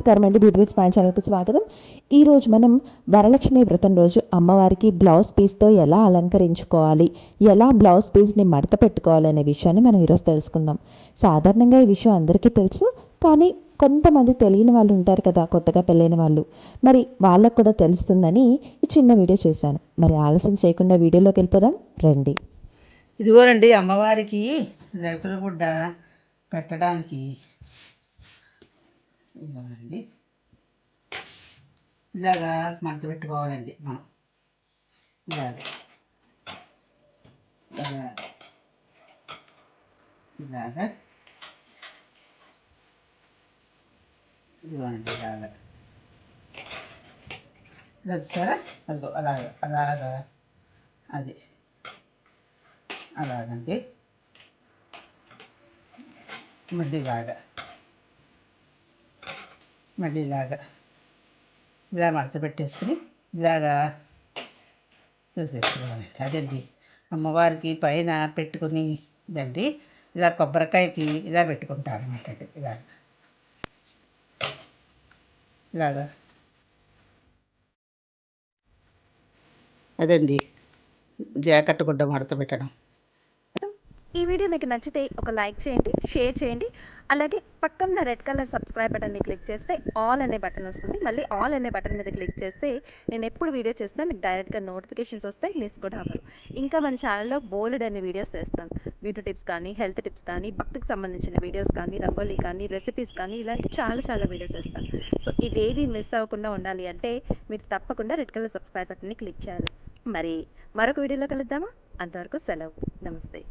నమస్కారం అండి. Beauty with smile ఛానల్కి స్వాగతం. ఈరోజు మనం వరలక్ష్మి వ్రతం రోజు అమ్మవారికి బ్లౌజ్ పీస్తో ఎలా అలంకరించుకోవాలి, ఎలా బ్లౌజ్ పీస్ని మడత పెట్టుకోవాలి అనే విషయాన్ని మనం ఈరోజు తెలుసుకుందాం. సాధారణంగా ఈ విషయం అందరికీ తెలుసు, కానీ కొంతమంది తెలియని వాళ్ళు ఉంటారు కదా, కొత్తగా పెళ్ళైన వాళ్ళు. మరి వాళ్ళకు కూడా తెలుస్తుందని ఈ చిన్న వీడియో చేశాను. మరి ఆలస్యం చేయకుండా వీడియోలోకి వెళ్ళిపోదాం రండి. ఇదిగోనండి అమ్మవారికి రేకుల గుడ్డ పెట్టడానికి ఇదిగోనండి ఇలాగా మడత పెట్టుకోవాలండి. మనం ఇలాగా ఇలాగా ఇదిగోనండి ఇలాగా ఇలా చూసారా, అదిగో అలాగా అలాగా అది అలాగండి. మళ్ళీ ఇలాగా ఇలా మడత పెట్టేసుకుని ఇలాగా చూసేసుకోవాలి. అదండి అమ్మవారికి పైన పెట్టుకుని ఇదండి ఇలా కొబ్బరికాయకి ఇలా పెట్టుకుంటారు అన్నమాట. ఇలాగా అదండి జాకెట్ గుడ్డ మడత పెట్టడం. ఈ వీడియో మీకు నచ్చితే ఒక లైక్ చేయండి, షేర్ చేయండి. అలాగే పక్కన రెడ్ కలర్ సబ్స్క్రైబ్ బటన్ని క్లిక్ చేస్తే ఆల్ అనే బటన్ వస్తుంది. మళ్ళీ ఆల్ అనే బటన్ మీద క్లిక్ చేస్తే నేను ఎప్పుడు వీడియో చేసినా మీకు డైరెక్ట్గా నోటిఫికేషన్స్ వస్తాయి, మిస్ కూడా అవ్వరు. ఇంకా మన ఛానల్లో బోల్డ్ అనే వీడియోస్ చేస్తాను. బ్యూటీ టిప్స్ కానీ, హెల్త్ టిప్స్ కానీ, భక్తికి సంబంధించిన వీడియోస్ కానీ, రంగోలీ కానీ, రెసిపీస్ కానీ, ఇలాంటి చాలా వీడియోస్ చేస్తాను. సో ఇవేవి మిస్ అవ్వకుండా ఉండాలి అంటే మీరు తప్పకుండా రెడ్ కలర్ సబ్స్క్రైబ్ బటన్ని క్లిక్ చేయాలి. మరి మరొక వీడియోలో కలుద్దామా? అంతవరకు సెలవు. నమస్తే.